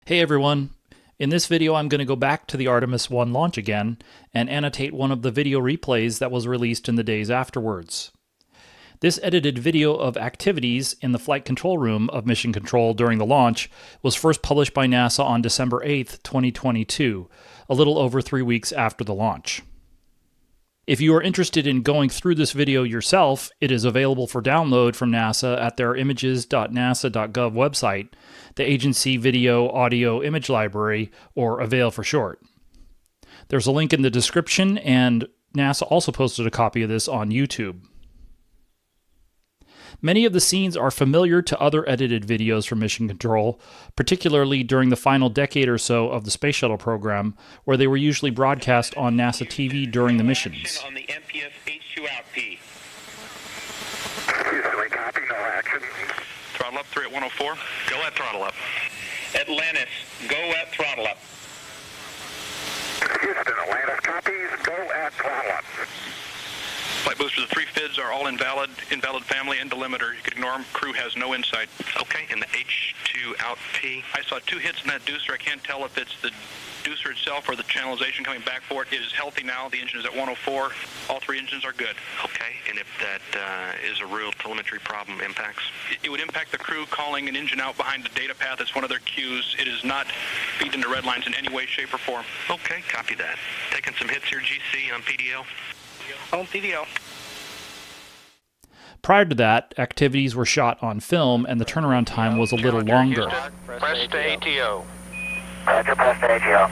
Hey everyone! In this video I'm going to go back to the Artemis I launch again and annotate one of the video replays that was released in the days afterwards. This edited video of activities in the flight control room of Mission Control during the launch was first published by NASA on December 8th, 2022, a little over 3 weeks after the launch. If you are interested in going through this video yourself, it is available for download from NASA at their images.nasa.gov website, the Agency Video Audio Image Library, or AVAIL for short. There's a link in the description, and NASA also posted a copy of this on YouTube. Many of the scenes are familiar to other edited videos from Mission Control, particularly during the final decade or so of the Space Shuttle program, where they were usually broadcast on NASA TV during the missions. On the MPS H2 out P. Houston, copy, no action. Throttle up, 3 at 104. Go at throttle up. Atlantis, go at throttle up. Houston, Atlantis copies, go at throttle up. Flight boosters, the 3 FIDs are all invalid family and delimiter. You can ignore them. Crew has no insight. Okay, and the H2 out P. I saw 2 hits in that deucer. I can't tell if it's the deucer itself or the channelization coming back for it. It is healthy now. The engine is at 104. All 3 engines are good. Okay, and if that is a real telemetry problem, impacts? It would impact the crew calling an engine out behind the data path. It's one of their cues. It is not feed into red lines in any way, shape, or form. Okay, copy that. Taking some hits here, GC, on PDL. On PDL. Prior to that, activities were shot on film and the turnaround time was a little longer. Press to ATO. Roger, press to ATO.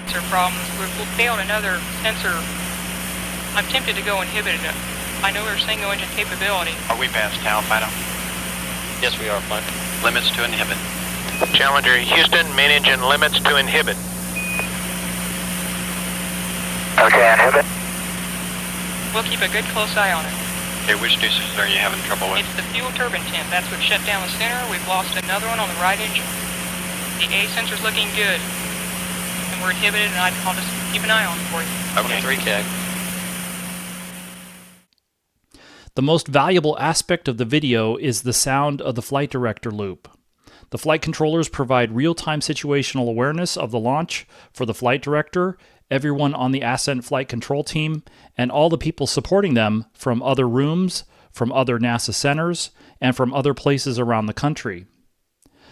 Sensor problems. We'll fail another sensor. I'm tempted to go inhibit it. I know we're single engine capability. Are we past Tau, Fido? Yes, we are, Mike. Limits to inhibit. Challenger, Houston, main engine limits to inhibit. Okay, inhibit. We'll keep a good close eye on it. Okay, which deuces are you having trouble with? It's the fuel turbine temp. That's what shut down the center. We've lost another one on the right engine. The A sensor's looking good. And we're inhibited, and I'll just keep an eye on it for you. Okay. 3K. The most valuable aspect of the video is the sound of the flight director loop. The flight controllers provide real-time situational awareness of the launch for the flight director, everyone on the ascent flight control team, and all the people supporting them from other rooms, from other NASA centers, and from other places around the country.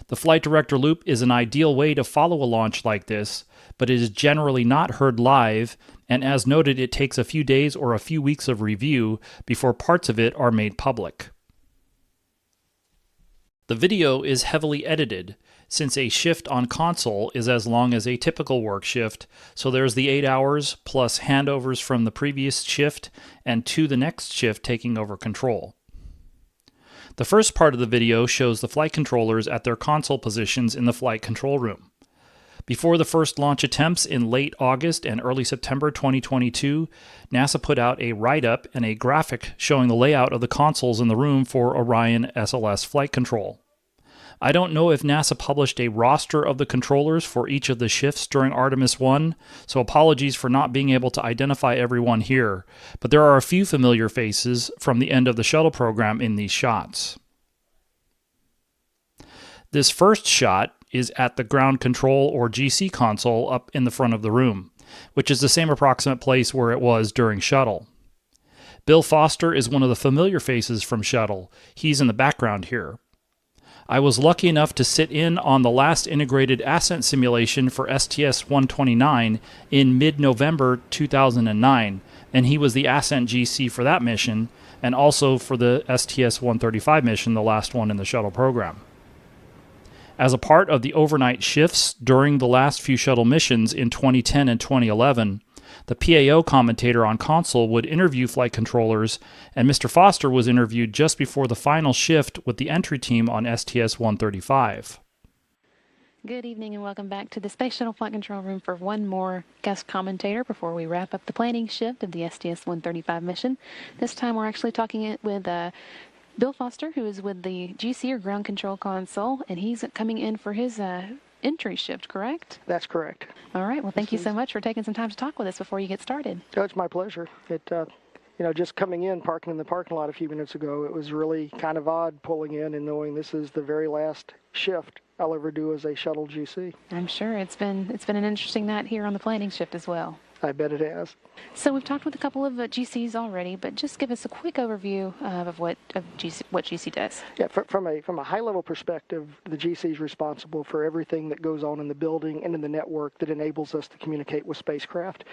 The flight director loop is an ideal way to follow a launch like this, but it is generally not heard live, and as noted, it takes a few days or a few weeks of review before parts of it are made public. The video is heavily edited, since a shift on console is as long as a typical work shift, so there's the 8 hours plus handovers from the previous shift and to the next shift taking over control. The first part of the video shows the flight controllers at their console positions in the flight control room. Before the first launch attempts in late August and early September 2022, NASA put out a write-up and a graphic showing the layout of the consoles in the room for Orion SLS flight control. I don't know if NASA published a roster of the controllers for each of the shifts during Artemis I, so apologies for not being able to identify everyone here, but there are a few familiar faces from the end of the shuttle program in these shots. This first shot is at the ground control or GC console up in the front of the room, which is the same approximate place where it was during shuttle. Bill Foster is one of the familiar faces from shuttle. He's in the background here. I was lucky enough to sit in on the last integrated ascent simulation for STS-129 in mid-November 2009, and he was the ascent GC for that mission, and also for the STS-135 mission, the last one in the shuttle program. As a part of the overnight shifts during the last few shuttle missions in 2010 and 2011, the PAO commentator on console would interview flight controllers, and Mr. Foster was interviewed just before the final shift with the entry team on STS-135. Good evening and welcome back to the Space Shuttle Flight Control Room for one more guest commentator before we wrap up the planning shift of the STS-135 mission. This time we're actually talking with Bill Foster, who is with the GC or ground control console, and he's coming in for his entry shift, correct? That's correct. All right. Well, thank you so much for taking some time to talk with us before you get started. Oh, it's my pleasure. just coming in, parking in the parking lot a few minutes ago, it was really kind of odd pulling in and knowing this is the very last shift I'll ever do as a shuttle GC. I'm sure it's been an interesting night here on the planning shift as well. I bet it has. So we've talked with a couple of GCs already, but just give us a quick overview of what GC does. Yeah, from a high-level perspective, the GC is responsible for everything that goes on in the building and in the network that enables us to communicate with spacecraft.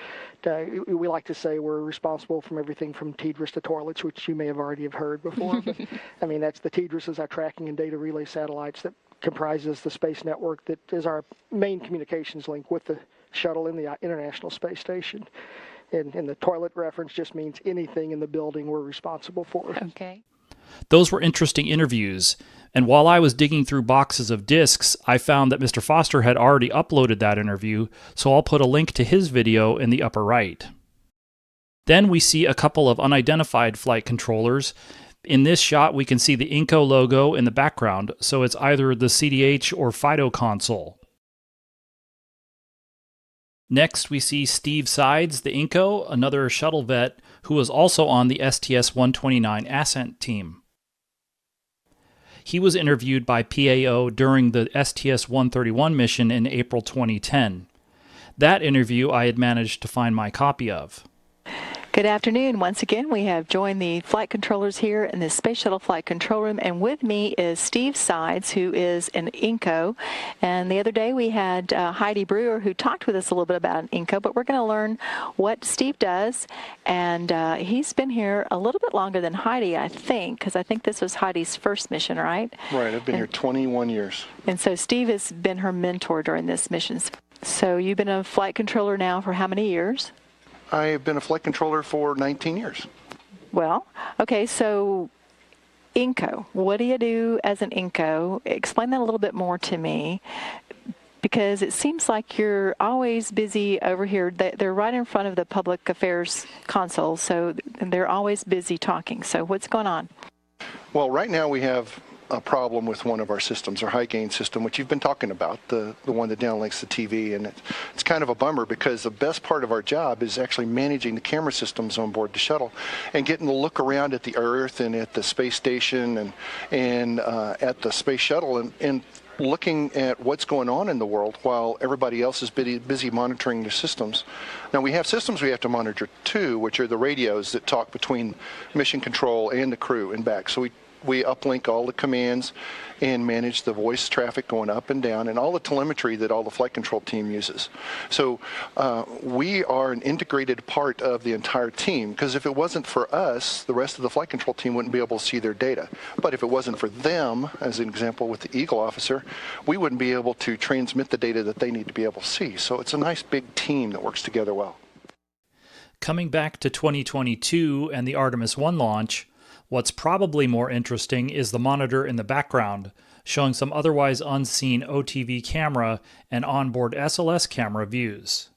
We like to say we're responsible from everything from TDRS to toilets, which you may have already heard before. But, I mean, that's the TDRS is our tracking and data relay satellites that comprises the space network that is our main communications link with the shuttle in the International Space Station. And the toilet reference just means anything in the building we're responsible for. Okay. Those were interesting interviews, and while I was digging through boxes of discs, I found that Mr. Foster had already uploaded that interview, so I'll put a link to his video in the upper right. Then we see a couple of unidentified flight controllers. In this shot, we can see the INCO logo in the background, so it's either the CDH or FIDO console. Next, we see Steve Sides, the INCO, another shuttle vet who was also on the STS-129 ascent team. He was interviewed by PAO during the STS-131 mission in April 2010. That interview I had managed to find my copy of. Good afternoon. Once again, we have joined the flight controllers here in the Space Shuttle Flight Control Room, and with me is Steve Sides, who is an INCO. And the other day we had Heidi Brewer, who talked with us a little bit about an INCO, but we're going to learn what Steve does. And he's been here a little bit longer than Heidi, I think, because I think this was Heidi's first mission, right? Right. I've been here 21 years. And so Steve has been her mentor during this mission. So you've been a flight controller now for how many years? I have been a flight controller for 19 years. Well, okay, so INCO, what do you do as an INCO? Explain that a little bit more to me, because it seems like you're always busy over here. They're right in front of the public affairs console, so they're always busy talking. So what's going on? Well, right now we have a problem with one of our systems, our high gain system, which you've been talking about, the one that downlinks the TV, and it's kind of a bummer because the best part of our job is actually managing the camera systems on board the shuttle and getting to look around at the Earth and at the space station and at the space shuttle and looking at what's going on in the world while everybody else is busy monitoring their systems. Now we have systems we have to monitor too, which are the radios that talk between mission control and the crew and back. So we uplink all the commands and manage the voice traffic going up and down and all the telemetry that all the flight control team uses. So we are an integrated part of the entire team, because if it wasn't for us, the rest of the flight control team wouldn't be able to see their data. But if it wasn't for them, as an example with the Eagle officer, we wouldn't be able to transmit the data that they need to be able to see. So it's a nice big team that works together well. Coming back to 2022 and the Artemis I launch, what's probably more interesting is the monitor in the background, showing some otherwise unseen OTV camera and onboard SLS camera views.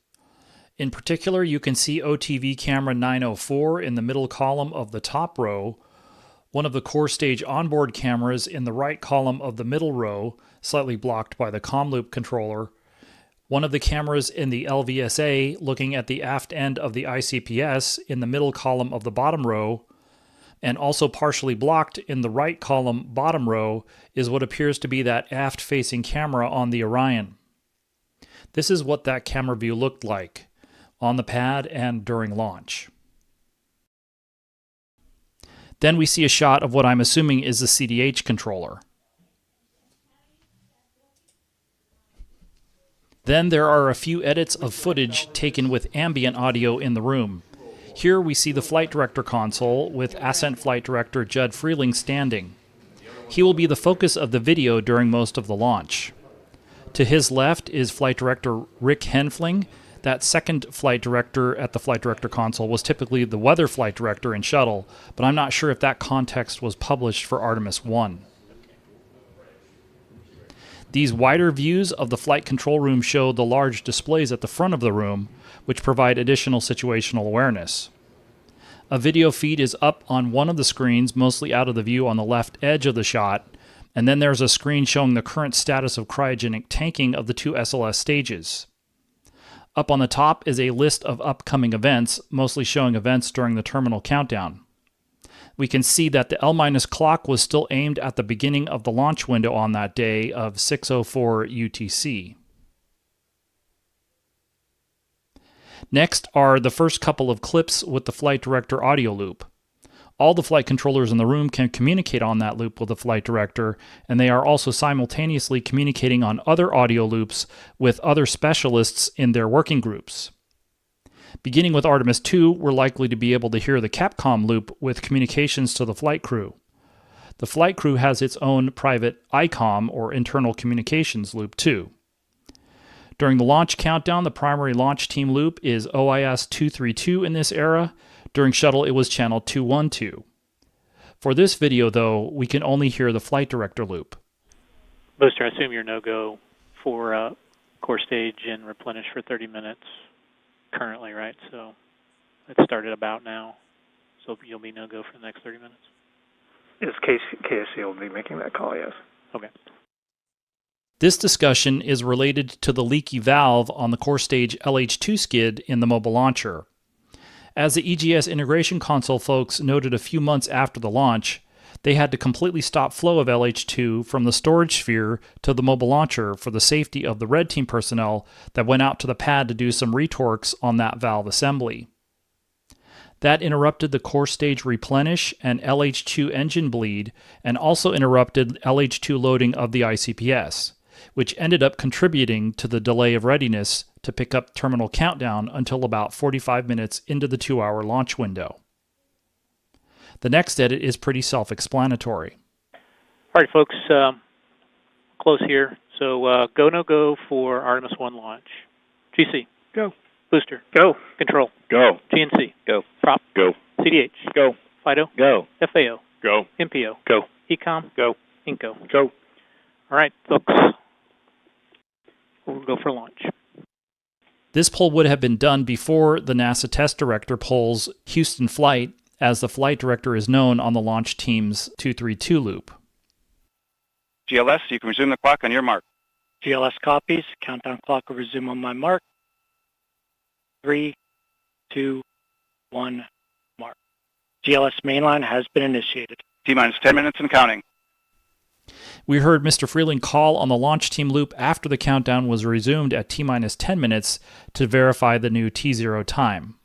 In particular, you can see OTV camera 904 in the middle column of the top row, one of the core stage onboard cameras in the right column of the middle row, slightly blocked by the comm loop controller, one of the cameras in the LVSA looking at the aft end of the ICPS in the middle column of the bottom row, and also partially blocked in the right column bottom row is what appears to be that aft-facing camera on the Orion. This is what that camera view looked like on the pad and during launch. Then we see a shot of what I'm assuming is the CDH controller. Then there are a few edits of footage taken with ambient audio in the room. Here we see the flight director console with Ascent Flight Director Judd Freeling standing. He will be the focus of the video during most of the launch. To his left is Flight Director Rick Henfling. That second flight director at the flight director console was typically the weather flight director in shuttle, but I'm not sure if that context was published for Artemis I. These wider views of the flight control room show the large displays at the front of the room, which provide additional situational awareness. A video feed is up on one of the screens, mostly out of the view on the left edge of the shot, and then there's a screen showing the current status of cryogenic tanking of the two SLS stages. Up on the top is a list of upcoming events, mostly showing events during the terminal countdown. We can see that the L- clock was still aimed at the beginning of the launch window on that day of 6:04 UTC. Next are the first couple of clips with the flight director audio loop. All the flight controllers in the room can communicate on that loop with the flight director, and they are also simultaneously communicating on other audio loops with other specialists in their working groups. Beginning with Artemis II, we're likely to be able to hear the Capcom loop with communications to the flight crew. The flight crew has its own private ICOM, or internal communications loop, too. During the launch countdown, the primary launch team loop is OIS 232 in this era. During shuttle, it was channel 212. For this video, though, we can only hear the flight director loop. Booster, I assume you're no-go for core stage and replenish for 30 minutes currently, right? So it started about now, so you'll be no-go for the next 30 minutes? Yes, KSC will be making that call, yes. Okay. This discussion is related to the leaky valve on the core stage LH2 skid in the mobile launcher. As the EGS integration console folks noted a few months after the launch, they had to completely stop flow of LH2 from the storage sphere to the mobile launcher for the safety of the Red Team personnel that went out to the pad to do some retorques on that valve assembly. That interrupted the core stage replenish and LH2 engine bleed, and also interrupted LH2 loading of the ICPS, which ended up contributing to the delay of readiness to pick up terminal countdown until about 45 minutes into the 2-hour launch window. The next edit is pretty self-explanatory. All right, folks, close here. So go, no-go for Artemis I launch. GC. Go. Booster. Go. Control. Go. GNC. Go. Prop. Go. CDH. Go. FIDO. Go. FAO. Go. MPO. Go. ECOM. Go. INCO. Go. All right, folks. We'll go for launch. This poll would have been done before the NASA test director polls Houston flight, as the flight director is known on the launch team's 232 loop. GLS, you can resume the clock on your mark. GLS copies. Countdown clock will resume on my mark. 3, 2, 1, mark. GLS mainline has been initiated. T-minus 10 minutes and counting. We heard Mr. Freeling call on the launch team loop after the countdown was resumed at T-minus 10 minutes to verify the new T0 time.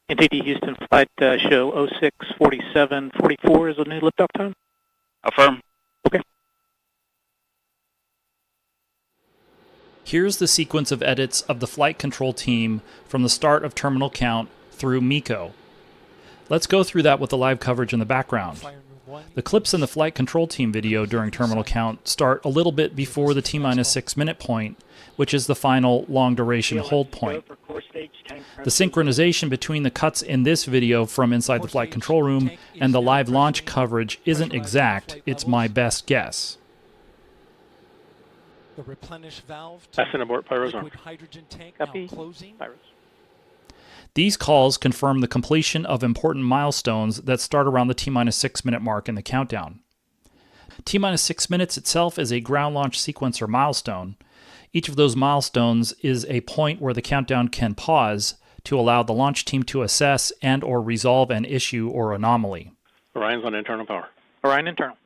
NTD Houston flight show 064744 is the new liftoff time. Affirm. Okay. Here's the sequence of edits of the flight control team from the start of terminal count through MECO. Let's go through that with the live coverage in the background. The clips in the flight control team video during terminal count start a little bit before the T-minus 6 minute point, which is the final long duration hold point. The synchronization between the cuts in this video from inside the flight control room and the live launch coverage isn't exact, it's my best guess. The replenish valve Fasten abort pyros on. liquid hydrogen tank Copy. now closing. Pyros. These calls confirm the completion of important milestones that start around the T-minus 6 minute mark in the countdown. T-minus 6 minutes itself is a ground launch sequence or milestone. Each of those milestones is a point where the countdown can pause to allow the launch team to assess and or resolve an issue or anomaly. Orion's on internal power. Orion internal.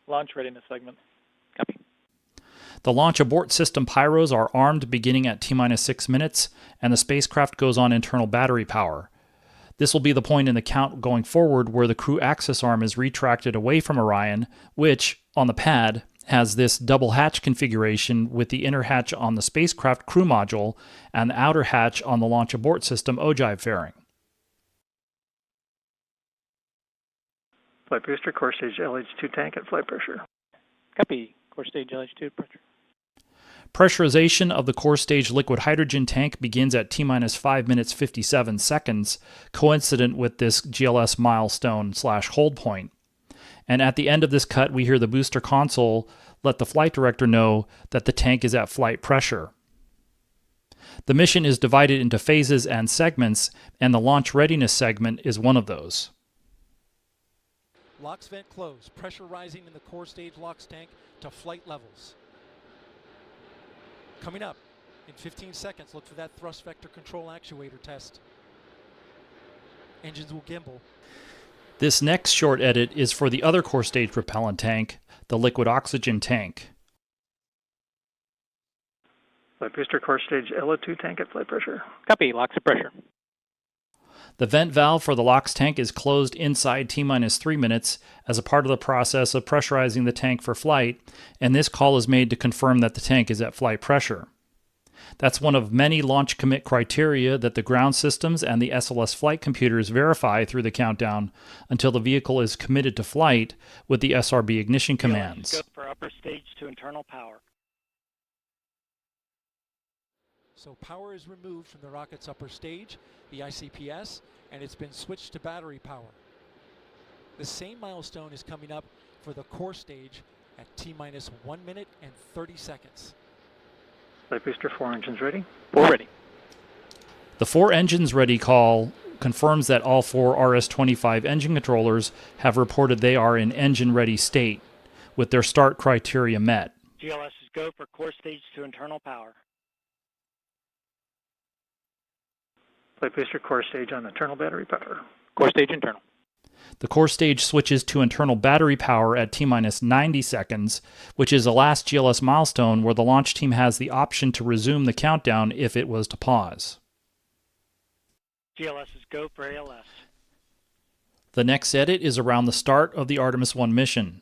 Launch readiness segment. Copy. The launch abort system pyros are armed beginning at T-minus 6 minutes, and the spacecraft goes on internal battery power. This will be the point in the count going forward where the crew access arm is retracted away from Orion, which, on the pad, has this double hatch configuration with the inner hatch on the spacecraft crew module and the outer hatch on the launch abort system ogive fairing. Flight booster, core stage LH2 tank at flight pressure. Copy. Core stage LH2 pressure. Pressurization of the core stage liquid hydrogen tank begins at T-minus 5 minutes 57 seconds, coincident with this GLS milestone / hold point. And at the end of this cut, we hear the booster console let the flight director know that the tank is at flight pressure. The mission is divided into phases and segments, and the launch readiness segment is one of those. LOX vent closed. Pressure rising in the core stage LOX tank to flight levels. Coming up. In 15 seconds, look for that thrust vector control actuator test. Engines will gimbal. This next short edit is for the other core stage propellant tank, the liquid oxygen tank. Flight booster core stage LO2 tank at flight pressure. Copy, locks at pressure. The vent valve for the LOX tank is closed inside T-minus 3 minutes as a part of the process of pressurizing the tank for flight, and this call is made to confirm that the tank is at flight pressure. That's one of many launch commit criteria that the ground systems and the SLS flight computers verify through the countdown until the vehicle is committed to flight with the SRB ignition commands. Go for upper stage to internal power. So power is removed from the rocket's upper stage, the ICPS, and it's been switched to battery power. The same milestone is coming up for the core stage at T-minus 1 minute and 30 seconds. Flight booster 4 engines ready. 4 ready. The 4 engines ready call confirms that all 4 RS-25 engine controllers have reported they are in engine ready state, with their start criteria met. GLS is go for core stage to internal power. Flight booster core stage on internal battery power. Core stage internal. The core stage switches to internal battery power at T-minus 90 seconds, which is the last GLS milestone where the launch team has the option to resume the countdown if it was to pause. GLS is go for ALS. The next edit is around the start of the Artemis I mission.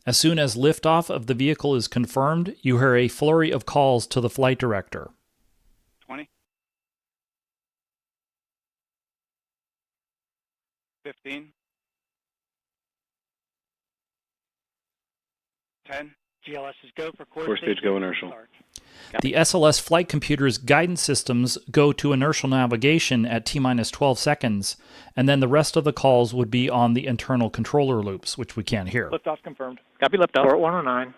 As soon as liftoff of the vehicle is confirmed, you hear a flurry of calls to the flight director. 20. 15. 10. GLS is go for core stage go inertial. Start. The SLS flight computer's guidance systems go to inertial navigation at T-minus 12 seconds, and then the rest of the calls would be on the internal controller loops, which we can't hear. Liftoff confirmed. Copy liftoff. Port 109.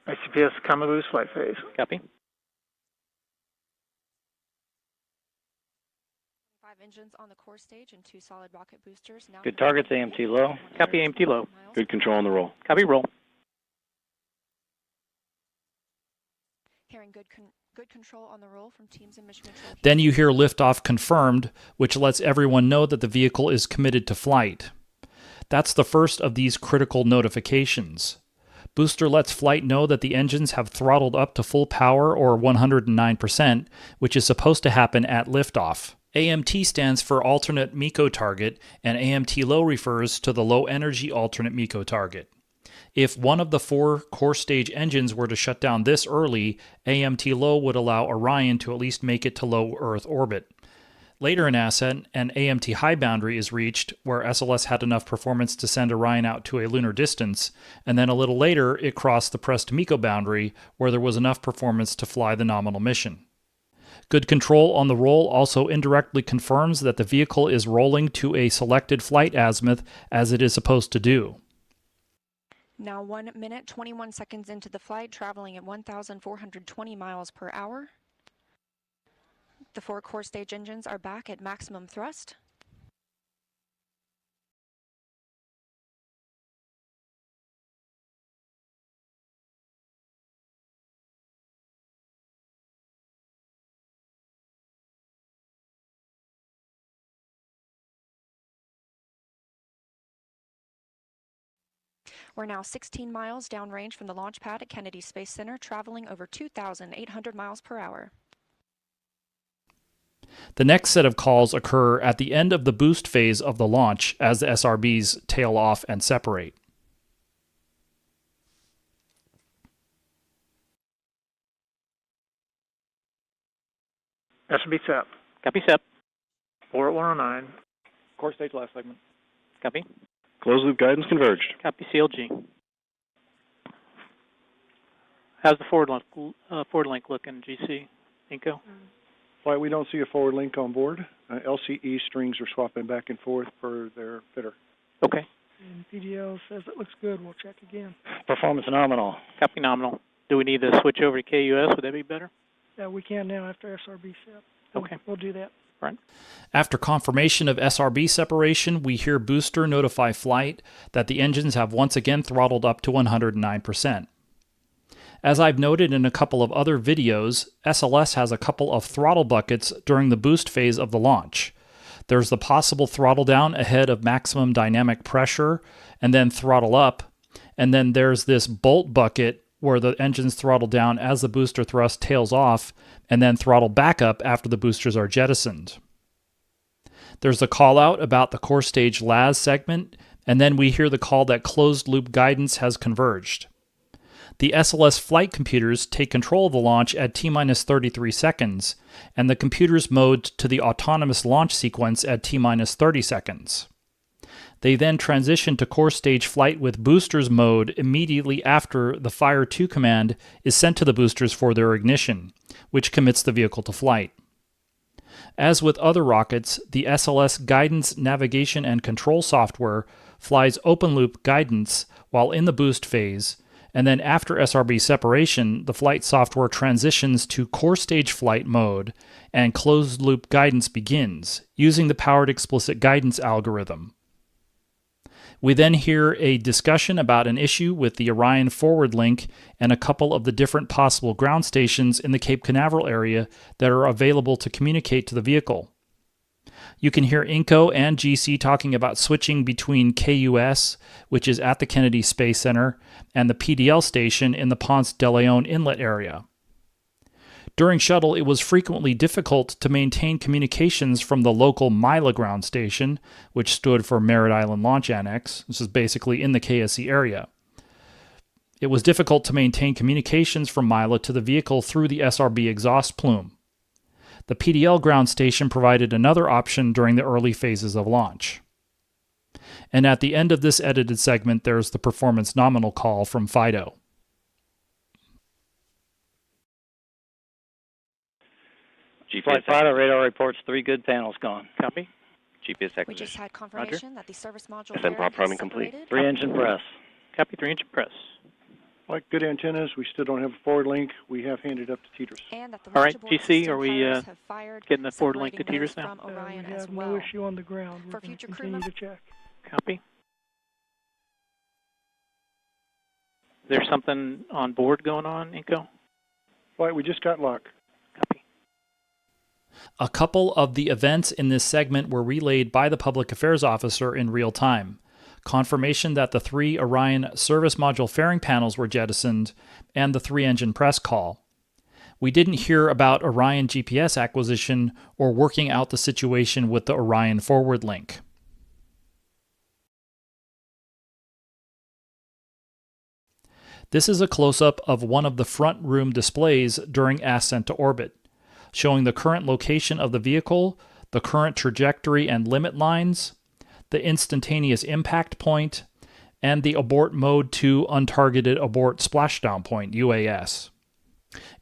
ICPS comma boost flight phase. Copy. 5 engines on the core stage and 2 solid rocket boosters. Now Good targets, AMT low. Copy, AMT low. Good control on the roll. Copy roll. Hearing good control on the roll from teams in mission control. Then you hear liftoff confirmed, which lets everyone know that the vehicle is committed to flight. That's the first of these critical notifications. Booster lets flight know that the engines have throttled up to full power or 109%, which is supposed to happen at liftoff. AMT stands for alternate MECO target, and AMT low refers to the low energy alternate MECO target. If one of the 4 core stage engines were to shut down this early, AMT low would allow Orion to at least make it to low Earth orbit. Later in ascent, an AMT high boundary is reached where SLS had enough performance to send Orion out to a lunar distance, and then a little later it crossed the pressed MECO boundary where there was enough performance to fly the nominal mission. Good control on the roll also indirectly confirms that the vehicle is rolling to a selected flight azimuth as it is supposed to do. Now 1 minute, 21 seconds into the flight, traveling at 1,420 miles per hour. The 4 core stage engines are back at maximum thrust. We're now 16 miles downrange from the launch pad at Kennedy Space Center, traveling over 2,800 miles per hour. The next set of calls occur at the end of the boost phase of the launch as the SRBs tail off and separate. SB SEP. Copy SEP. Port 109. Core stage last segment. Copy. Closed loop guidance converged. Copy CLG. How's the forward link looking, GC? INCO? Why we don't see a forward link on board. LCE strings are swapping back and forth per their fitter. Okay. And PDL says it looks good. We'll check again. Performance nominal. Copy nominal. Do we need to switch over to KUS? Would that be better? Yeah, we can now after SRB SEP. Okay. We'll do that. Front. After confirmation of SRB separation, we hear booster notify flight that the engines have once again throttled up to 109%. As I've noted in a couple of other videos, SLS has a couple of throttle buckets during the boost phase of the launch. There's the possible throttle down ahead of maximum dynamic pressure, and then throttle up, and then there's this bolt bucket where the engines throttle down as the booster thrust tails off, and then throttle back up after the boosters are jettisoned. There's a call out about the core stage LAS segment, and then we hear the call that closed loop guidance has converged. The SLS flight computers take control of the launch at T-minus 33 seconds, and the computers mode to the autonomous launch sequence at T-minus 30 seconds. They then transition to core stage flight with boosters mode immediately after the Fire 2 command is sent to the boosters for their ignition, which commits the vehicle to flight. As with other rockets, the SLS guidance, navigation, and control software flies open-loop guidance while in the boost phase, and then after SRB separation, the flight software transitions to core stage flight mode and closed-loop guidance begins, using the powered explicit guidance algorithm. We then hear a discussion about an issue with the Orion forward link and a couple of the different possible ground stations in the Cape Canaveral area that are available to communicate to the vehicle. You can hear INCO and GC talking about switching between KUS, which is at the Kennedy Space Center, and the PDL station in the Ponce de Leon inlet area. During shuttle, it was frequently difficult to maintain communications from the local Mila ground station, which stood for Merritt Island Launch Annex. This is basically in the KSC area. It was difficult to maintain communications from Mila to the vehicle through the SRB exhaust plume. The PDL ground station provided another option during the early phases of launch. And at the end of this edited segment, there's the performance nominal call from FIDO. Flight Fido radar reports 3 good panels gone. Copy. GPS acquisition. We just had confirmation that the service module ascent pod priming complete. 3 engine press. Copy. 3 engine press. Like good antennas, we still don't have a forward link. We have handed up to Tetris. All right, GC, are we getting the forward link to Tetris now? We have no issue on the ground. We're going to continue to check. Copy. Is there something on board going on, INCO? Right, we just got luck. A couple of the events in this segment were relayed by the public affairs officer in real time. Confirmation that the 3 Orion service module fairing panels were jettisoned, and the 3-engine press call. We didn't hear about Orion GPS acquisition or working out the situation with the Orion forward link. This is a close-up of one of the front room displays during ascent to orbit, showing the current location of the vehicle, the current trajectory and limit lines, the instantaneous impact point, and the abort mode 2 untargeted abort splashdown point, UAS.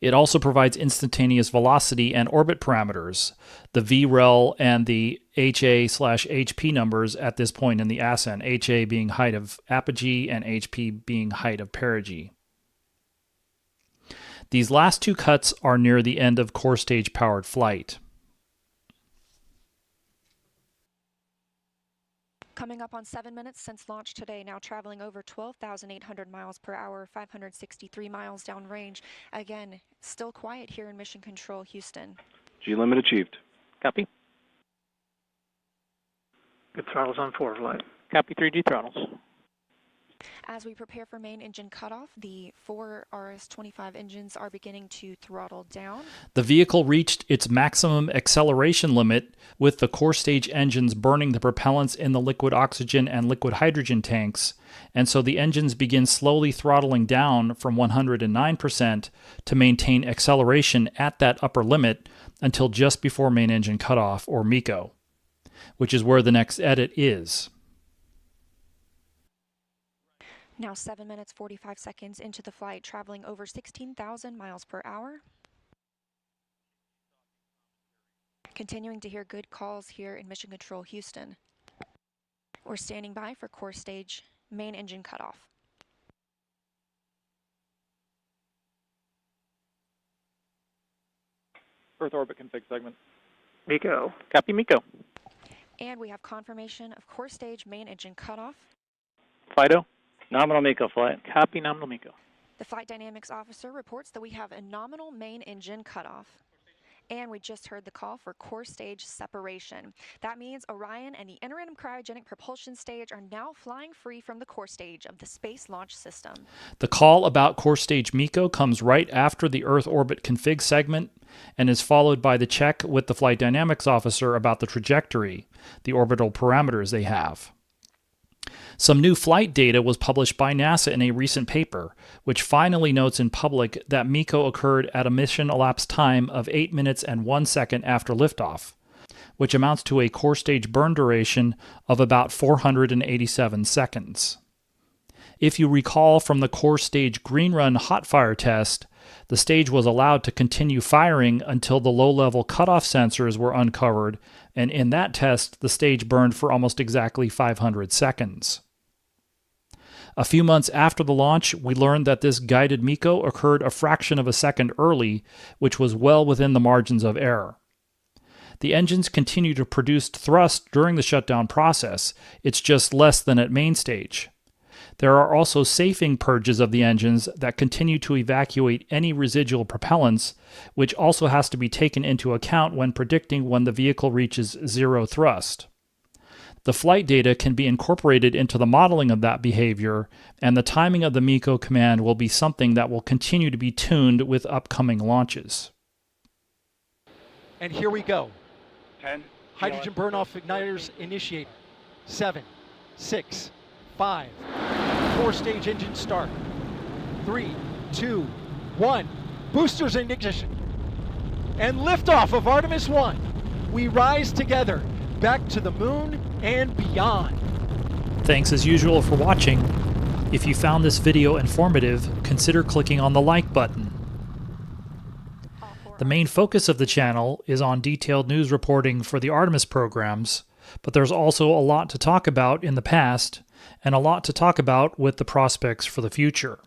It also provides instantaneous velocity and orbit parameters, the VREL and the HA/HP numbers at this point in the ascent, HA being height of apogee and HP being height of perigee. These last 2 cuts are near the end of core stage powered flight. Coming up on 7 minutes since launch today, now traveling over 12,800 miles per hour, 563 miles downrange. Again, still quiet here in Mission Control, Houston. G limit achieved. Copy. Good throttles on forward flight. Copy. 3G throttles. As we prepare for main engine cutoff, the 4 RS-25 engines are beginning to throttle down. The vehicle reached its maximum acceleration limit with the core stage engines burning the propellants in the liquid oxygen and liquid hydrogen tanks, and so the engines begin slowly throttling down from 109% to maintain acceleration at that upper limit until just before main engine cutoff, or MECO, which is where the next edit is. Now 7 minutes 45 seconds into the flight, traveling over 16,000 miles per hour. Continuing to hear good calls here in Mission Control, Houston. We're standing by for core stage main engine cutoff. Earth orbit config segment. MECO. Copy, MECO. And we have confirmation of core stage main engine cutoff. Fido. Nominal MECO flight. Copy, nominal MECO. The flight dynamics officer reports that we have a nominal main engine cutoff. And we just heard the call for core stage separation. That means Orion and the interim cryogenic propulsion stage are now flying free from the core stage of the Space Launch System. The call about core stage MECO comes right after the Earth orbit config segment and is followed by the check with the flight dynamics officer about the trajectory, the orbital parameters they have. Some new flight data was published by NASA in a recent paper, which finally notes in public that MECO occurred at a mission elapsed time of 8 minutes and 1 second after liftoff, which amounts to a core stage burn duration of about 487 seconds. If you recall from the core stage green run hot fire test, the stage was allowed to continue firing until the low-level cutoff sensors were uncovered, and in that test, the stage burned for almost exactly 500 seconds. A few months after the launch, we learned that this guided MECO occurred a fraction of a second early, which was well within the margins of error. The engines continue to produce thrust during the shutdown process, it's just less than at main stage. There are also safing purges of the engines that continue to evacuate any residual propellants, which also has to be taken into account when predicting when the vehicle reaches zero thrust. The flight data can be incorporated into the modeling of that behavior, and the timing of the MECO command will be something that will continue to be tuned with upcoming launches. And here we go. 10. Hydrogen burn-off igniters initiated. 7, 6, 5. Core stage engine start. 3, 2, 1. Boosters in ignition. And liftoff of Artemis I. We rise together back to the moon and beyond. Thanks as usual for watching. If you found this video informative, consider clicking on the like button. The main focus of the channel is on detailed news reporting for the Artemis programs, but there's also a lot to talk about in the past and a lot to talk about with the prospects for the future.